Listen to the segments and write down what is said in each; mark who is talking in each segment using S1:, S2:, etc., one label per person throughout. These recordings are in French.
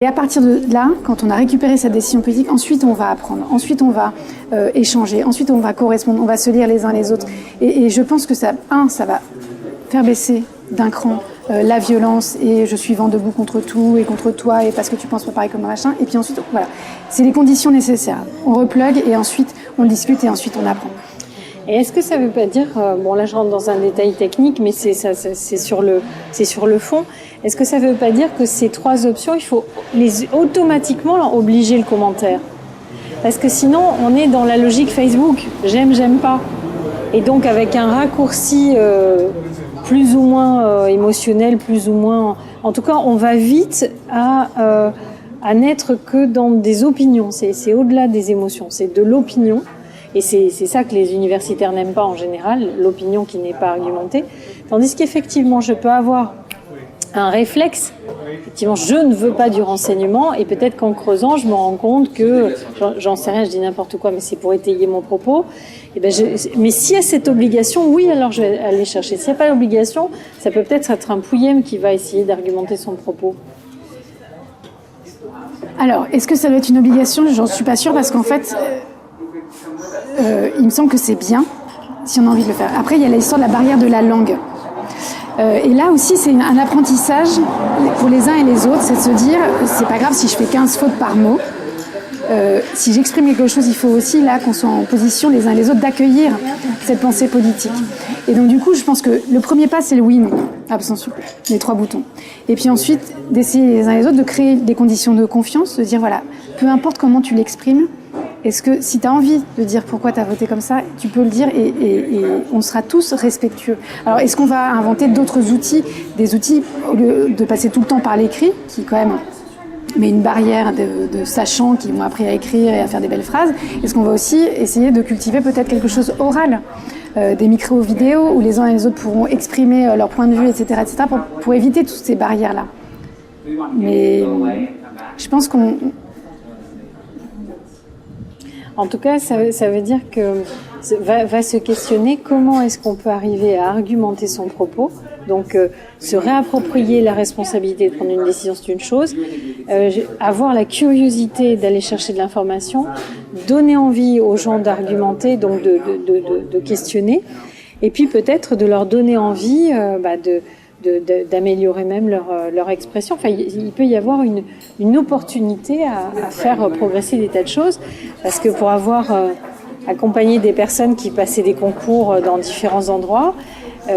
S1: Et à partir de là, quand on a récupéré cette décision politique, ensuite on va apprendre, ensuite on va échanger, ensuite on va correspondre, on va se lire les uns les autres. Et je pense que ça va faire baisser d'un cran la violence et je suis vent debout contre tout et contre toi et parce que tu penses pas pareil comme un machin. Et puis ensuite, voilà, c'est les conditions nécessaires. On replugue et ensuite on discute et ensuite on apprend.
S2: Et est-ce que ça veut pas dire, bon là je rentre dans un détail technique, mais c'est sur le fond. Est-ce que ça veut pas dire que ces trois options, il faut automatiquement obliger le commentaire? Parce que sinon, on est dans la logique Facebook. J'aime pas. Et donc avec un raccourci plus ou moins émotionnel, plus ou moins... En tout cas, on va vite à n'être que dans des opinions. C'est au-delà des émotions, c'est de l'opinion. Et c'est ça que les universitaires n'aiment pas en général, l'opinion qui n'est pas argumentée. Tandis qu'effectivement, je peux avoir un réflexe. Effectivement, je ne veux pas du renseignement et peut-être qu'en creusant, je me rends compte que, j'en sais rien, je dis n'importe quoi, mais c'est pour étayer mon propos. Et ben mais s'il y a cette obligation, oui, alors je vais aller chercher. S'il n'y a pas d'obligation, ça peut peut-être être un pouillème qui va essayer d'argumenter son propos.
S1: Alors, est-ce que ça doit être une obligation? J'en suis pas sûre parce qu'en fait, il me semble que c'est bien si on a envie de le faire. Après, il y a l'histoire de la barrière de la langue. Et là aussi, c'est un apprentissage pour les uns et les autres, c'est de se dire, c'est pas grave si je fais 15 fautes par mot. Si j'exprime quelque chose, il faut aussi là qu'on soit en position les uns et les autres d'accueillir cette pensée politique. Et donc du coup, je pense que le premier pas, c'est le oui, non, abstention, les 3 boutons. Et puis ensuite, d'essayer les uns et les autres de créer des conditions de confiance, de dire voilà, peu importe comment tu l'exprimes, est-ce que si tu as envie de dire pourquoi tu as voté comme ça, tu peux le dire et on sera tous respectueux. Alors est-ce qu'on va inventer d'autres outils, des outils au lieu de passer tout le temps par l'écrit, qui quand même met une barrière de sachants qui vont appris à écrire et à faire des belles phrases. Est-ce qu'on va aussi essayer de cultiver peut-être quelque chose oral, des micro-vidéos où les uns et les autres pourront exprimer leur point de vue, etc., pour éviter toutes ces barrières-là. Mais je pense qu'on...
S2: En tout cas, ça veut dire que va se questionner comment est-ce qu'on peut arriver à argumenter son propos. Donc, se réapproprier la responsabilité de prendre une décision, c'est une chose. Avoir la curiosité d'aller chercher de l'information, donner envie aux gens d'argumenter, donc de questionner, et puis peut-être de leur donner envie d'améliorer même leur expression. Enfin, il peut y avoir une opportunité à faire progresser des tas de choses, parce que pour avoir accompagné des personnes qui passaient des concours dans différents endroits,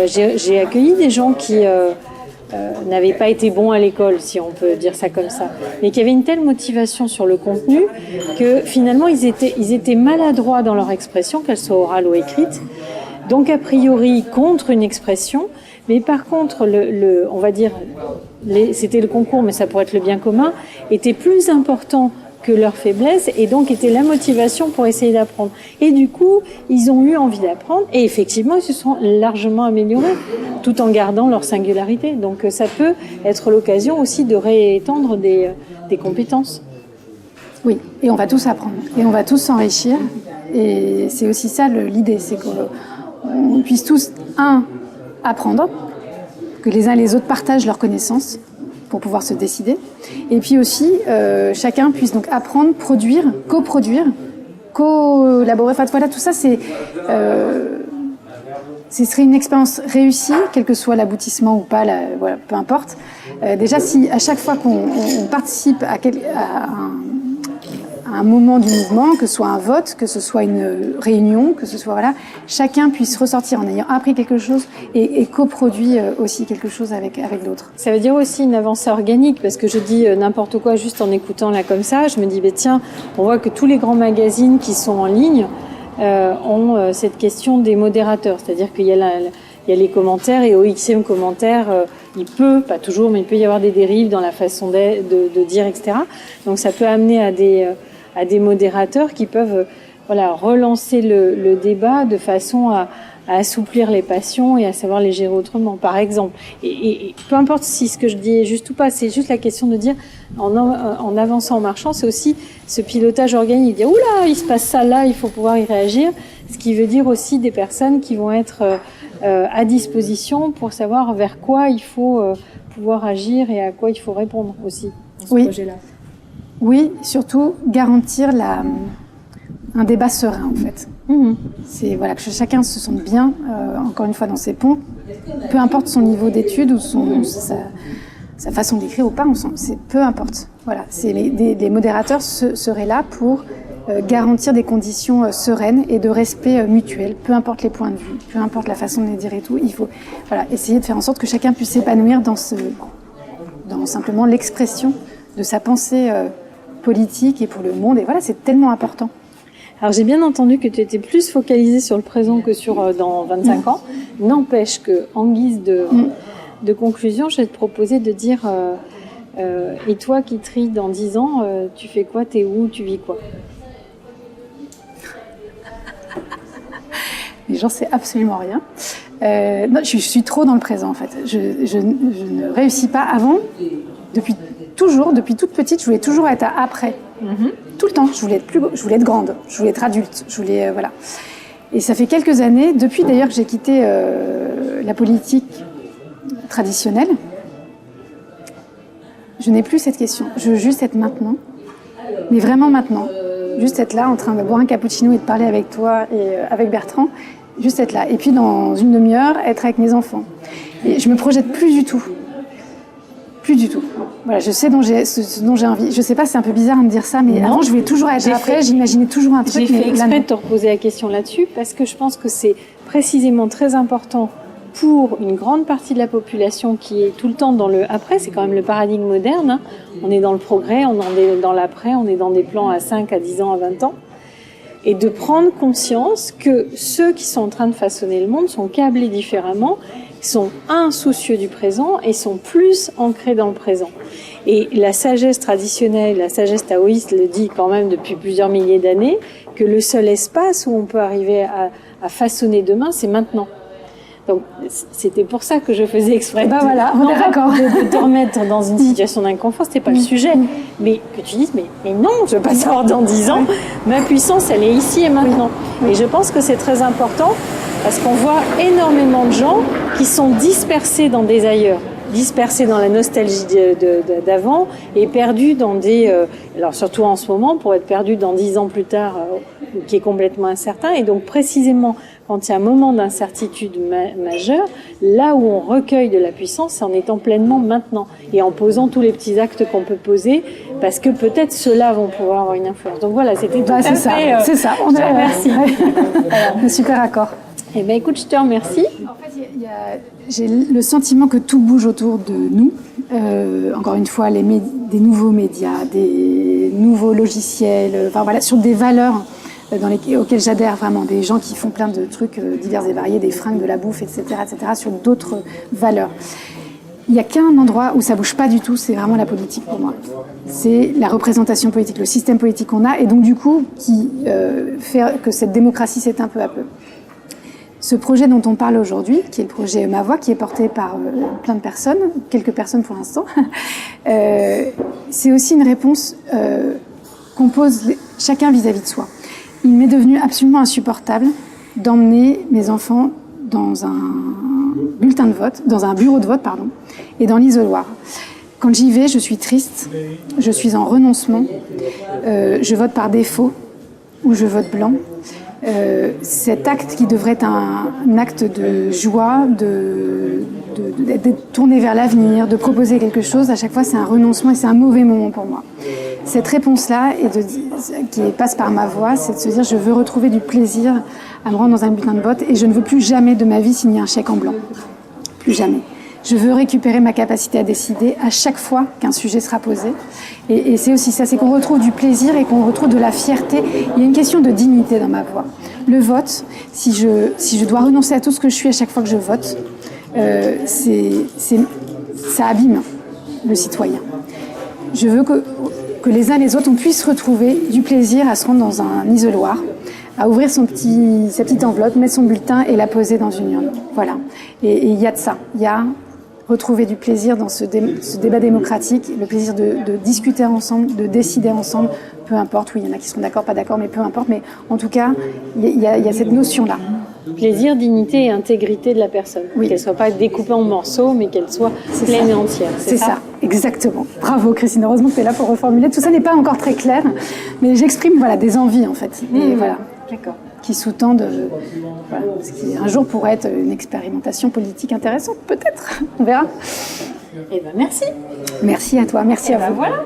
S2: j'ai accueilli des gens qui n'avaient pas été bons à l'école, si on peut dire ça comme ça, mais qui avaient une telle motivation sur le contenu que finalement ils étaient maladroits dans leur expression, qu'elle soit orale ou écrite, donc a priori contre une expression, mais par contre on va dire c'était le concours, mais ça pourrait être le bien commun, était plus important que leur faiblesse et donc était la motivation pour essayer d'apprendre. Et du coup, ils ont eu envie d'apprendre et effectivement, ils se sont largement améliorés tout en gardant leur singularité. Donc ça peut être l'occasion aussi de réétendre des compétences.
S1: Oui, et on va tous apprendre et on va tous s'enrichir et c'est aussi ça l'idée, c'est qu'on puisse tous, apprendre, que les uns et les autres partagent leurs connaissances pour pouvoir se décider. Et puis aussi, chacun puisse donc apprendre, produire, coproduire, collaborer. Enfin, voilà, tout ça, ce serait une expérience réussie, quel que soit l'aboutissement ou pas, voilà, peu importe. Déjà, si à chaque fois qu'on participe à un moment du mouvement, que ce soit un vote, que ce soit une réunion, que ce soit voilà, chacun puisse ressortir en ayant appris quelque chose et coproduit aussi quelque chose avec d'autres.
S2: Ça veut dire aussi une avancée organique, parce que je dis n'importe quoi juste en écoutant là comme ça, je me dis tiens, on voit que tous les grands magazines qui sont en ligne ont cette question des modérateurs, c'est-à-dire qu'il y a les commentaires et au Xème commentaire, il peut, pas toujours, mais il peut y avoir des dérives dans la façon de dire, etc. Donc ça peut amener à des modérateurs qui peuvent relancer le débat de façon à assouplir les passions et à savoir les gérer autrement, par exemple. Et peu importe si ce que je dis est juste ou pas, c'est juste la question de dire, en avançant, en marchant, c'est aussi ce pilotage organique, dire oula, il se passe ça là, il faut pouvoir y réagir, ce qui veut dire aussi des personnes qui vont être à disposition pour savoir vers quoi il faut pouvoir agir et à quoi il faut répondre aussi dans ce projet-là.
S1: Oui, surtout garantir un débat serein en fait. C'est voilà, que chacun se sente bien, encore une fois, dans ses ponts, peu importe son niveau d'études ou sa façon d'écrire ou pas, peu importe. Voilà, les modérateurs seraient là pour garantir des conditions sereines et de respect mutuel, peu importe les points de vue, peu importe la façon de les dire et tout. Il faut essayer de faire en sorte que chacun puisse s'épanouir dans simplement l'expression de sa pensée politique et pour le monde. Et voilà, c'est tellement important.
S2: Alors j'ai bien entendu que tu étais plus focalisée sur le présent que sur dans 25 ans. N'empêche que, en guise de conclusion, je vais te proposer de dire et toi qui tries dans 10 ans, tu fais quoi, t'es où, tu vis quoi?
S1: Les gens, c'est absolument rien. Non, je suis trop dans le présent en fait. Je ne réussis pas avant, depuis toute petite, je voulais toujours être à après. Tout le temps, je voulais être grande, je voulais être adulte, voilà. Et ça fait quelques années, depuis d'ailleurs que j'ai quitté la politique traditionnelle, je n'ai plus cette question. Je veux juste être maintenant, mais vraiment maintenant. Juste être là en train de boire un cappuccino et de parler avec toi et avec Bertrand, juste être là. Et puis dans une demi-heure, être avec mes enfants. Et je me projette plus du tout. Plus du tout. Voilà, je sais ce dont j'ai envie. Je sais pas, c'est un peu bizarre de me dire ça, mais avant je voulais toujours être après, j'imaginais toujours un truc.
S2: J'ai fait exprès de te reposer la question là-dessus parce que je pense que c'est précisément très important pour une grande partie de la population qui est tout le temps dans le après. C'est quand même le paradigme moderne. Hein. On est dans le progrès, on est dans l'après, on est dans des plans à 5, à 10 ans, à 20 ans. Et de prendre conscience que ceux qui sont en train de façonner le monde sont câblés différemment, sont insoucieux du présent et sont plus ancrés dans le présent. Et la sagesse traditionnelle, la sagesse taoïste le dit quand même depuis plusieurs milliers d'années, que le seul espace où on peut arriver à façonner demain, c'est maintenant. Donc, c'était pour ça que je faisais exprès
S1: on est d'accord.
S2: De te remettre dans une situation d'inconfort, c'était pas le sujet. Mais que tu dises, mais non, je veux pas savoir dans 10 ans. Ma puissance, elle est ici et maintenant. Et je pense que c'est très important parce qu'on voit énormément de gens qui sont dispersés dans des ailleurs, dispersés dans la nostalgie d'avant et perdus dans alors surtout en ce moment, pour être perdus dans 10 ans plus tard, qui est complètement incertain. Et donc précisément, quand il y a un moment d'incertitude majeure, là où on recueille de la puissance, c'est en étant pleinement maintenant et en posant tous les petits actes qu'on peut poser, parce que peut-être ceux-là vont pouvoir avoir une influence. Donc voilà, c'était tout à fait...
S1: C'est ça.
S2: On te remercie.
S1: On est super d'accord.
S2: Eh bien, écoute, je te remercie.
S1: En fait, j'ai le sentiment que tout bouge autour de nous. Encore une fois, des nouveaux médias, des nouveaux logiciels, sur des valeurs auxquelles j'adhère vraiment, des gens qui font plein de trucs divers et variés, des fringues, de la bouffe, etc., sur d'autres valeurs. Il n'y a qu'un endroit où ça bouge pas du tout, c'est vraiment la politique pour moi. C'est la représentation politique, le système politique qu'on a, et donc du coup, qui fait que cette démocratie s'éteint peu à peu. Ce projet dont on parle aujourd'hui, qui est le projet Ma Voix, qui est porté par plein de personnes, quelques personnes pour l'instant, c'est aussi une réponse qu'on pose chacun vis-à-vis de soi. Il m'est devenu absolument insupportable d'emmener mes enfants dans un bulletin de vote, dans un bureau de vote, et dans l'isoloir. Quand j'y vais, je suis triste, je suis en renoncement, je vote par défaut ou je vote blanc. Cet acte qui devrait être un acte de joie, d'être tourné vers l'avenir, de proposer quelque chose, à chaque fois c'est un renoncement et c'est un mauvais moment pour moi. Cette réponse-là, qui passe par ma voix, c'est de se dire je veux retrouver du plaisir à me rendre dans un bulletin de vote et je ne veux plus jamais de ma vie signer un chèque en blanc. Plus jamais. Je veux récupérer ma capacité à décider à chaque fois qu'un sujet sera posé. Et c'est aussi ça, c'est qu'on retrouve du plaisir et qu'on retrouve de la fierté. Il y a une question de dignité dans ma voix. Le vote, si je dois renoncer à tout ce que je suis à chaque fois que je vote, ça abîme le citoyen. Je veux que les uns et les autres, on puisse retrouver du plaisir à se rendre dans un isoloir, à ouvrir sa petite enveloppe, mettre son bulletin et la poser dans une urne. Voilà. Et il y a de ça. Il y a retrouver du plaisir dans ce débat démocratique, le plaisir de discuter ensemble, de décider ensemble, peu importe, oui, il y en a qui seront d'accord, pas d'accord, mais peu importe, mais en tout cas, il y a cette notion-là.
S2: Plaisir, dignité et intégrité de la personne.
S1: Oui.
S2: Qu'elle ne soit pas découpée en morceaux, mais qu'elle soit pleine et entière.
S1: C'est ça. Exactement. Bravo Christine, heureusement que tu es là pour reformuler. Tout ça n'est pas encore très clair, mais j'exprime des envies en fait. Et voilà.
S2: D'accord.
S1: Qui sous-tendent ce qui un jour pourrait être une expérimentation politique intéressante, peut-être. On verra.
S2: Eh ben merci.
S1: Merci à toi, merci à vous.
S2: Voilà.